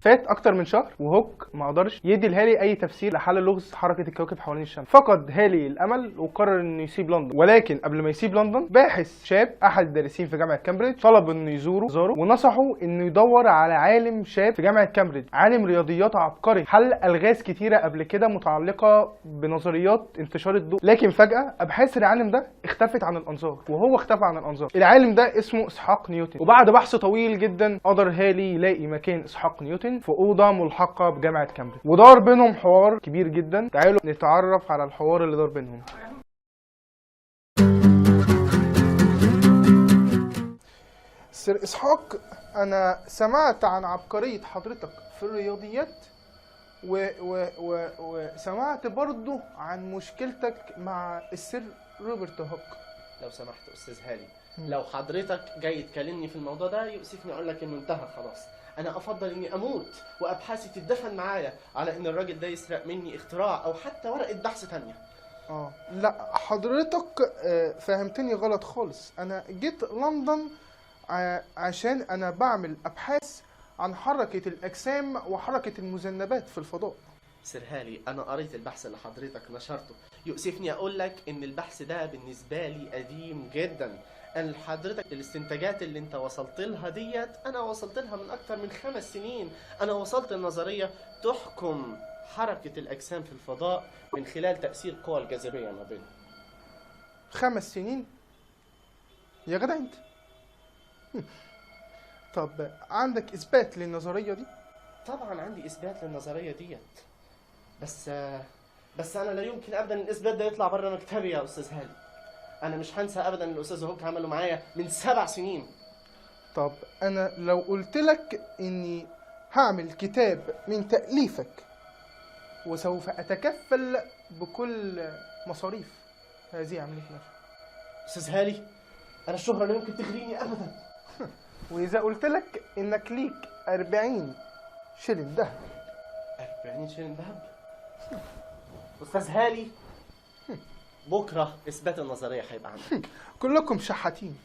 فات اكتر من شهر وهوك ما قدرش يدي لهالي اي تفسير لحل لغز حركه الكواكب حوالين الشمس. فقد هالي الامل وقرر انه يسيب لندن، ولكن قبل ما يسيب لندن باحث شاب احد الدارسين في جامعه كامبريدج طلب انه يزوره ونصحه انه يدور على عالم شاب في جامعه كامبريدج، عالم رياضيات عبقري حل الغاز كتيره قبل كده متعلقه بنظريات انتشار الضوء. لكن فجاه ابحاث العالم ده اختفت عن الانظار، وهو اختفى عن الانظار. العالم ده اسمه اسحاق نيوتن، وبعد بحث طويل جدا قدر هالي يلاقي مكان اسحاق نيوتن في اوضه ملحقه بجامعه كامبريدج، ودار بينهم حوار كبير جدا. تعالوا نتعرف على الحوار اللي دار بينهم. سير اسحاق، انا سمعت عن عبقريه حضرتك في الرياضيات وسمعت برضو عن مشكلتك مع السير روبرت هوك. لو سمحت استاذ هالي، لو حضرتك جاي تكلمني في الموضوع ده يؤسفني اقول لك انه انتهى خلاص. انا افضل اني اموت وابحاثي تدفن معايا على ان الراجل ده يسرق مني اختراع او حتى ورقه بحث تانية. لا حضرتك فهمتني غلط خالص. انا جيت لندن عشان انا بعمل ابحاث عن حركه الاجسام وحركه المذنبات في الفضاء. سير هالي، انا قريت البحث اللي حضرتك نشرته. يؤسفني اقول لك ان البحث ده بالنسبه لي قديم جدا. انا حضرتك الاستنتاجات اللي انت وصلت لها ديت انا وصلت لها من اكتر من 5 سنين. انا وصلت لنظريه تحكم حركه الاجسام في الفضاء من خلال تاثير قوى الجاذبيه ما بينهم. 5 سنين يا جدع انت؟ طب عندك اثبات للنظريه دي؟ طبعا عندي اثبات للنظريه ديت، بس انا لا يمكن ابدا الاثبات ده يطلع بره مكتبي يا استاذ هالي. انا مش هنسى ابدا الاستاذ هوك عمله معايا من 7 سنين. طب انا لو قلت لك اني هعمل كتاب من تأليفك وسوف اتكفل بكل مصاريف هذه عملية نشر. استاذ هالي، انا الشهرة لا يمكن تغريني ابدا. واذا قلت لك انك ليك 40 شلن ذهب. 40 شلن ذهب؟ استاذ هالي، بكره اثبات النظريه هيبقى عندك. كلكم شحاتين.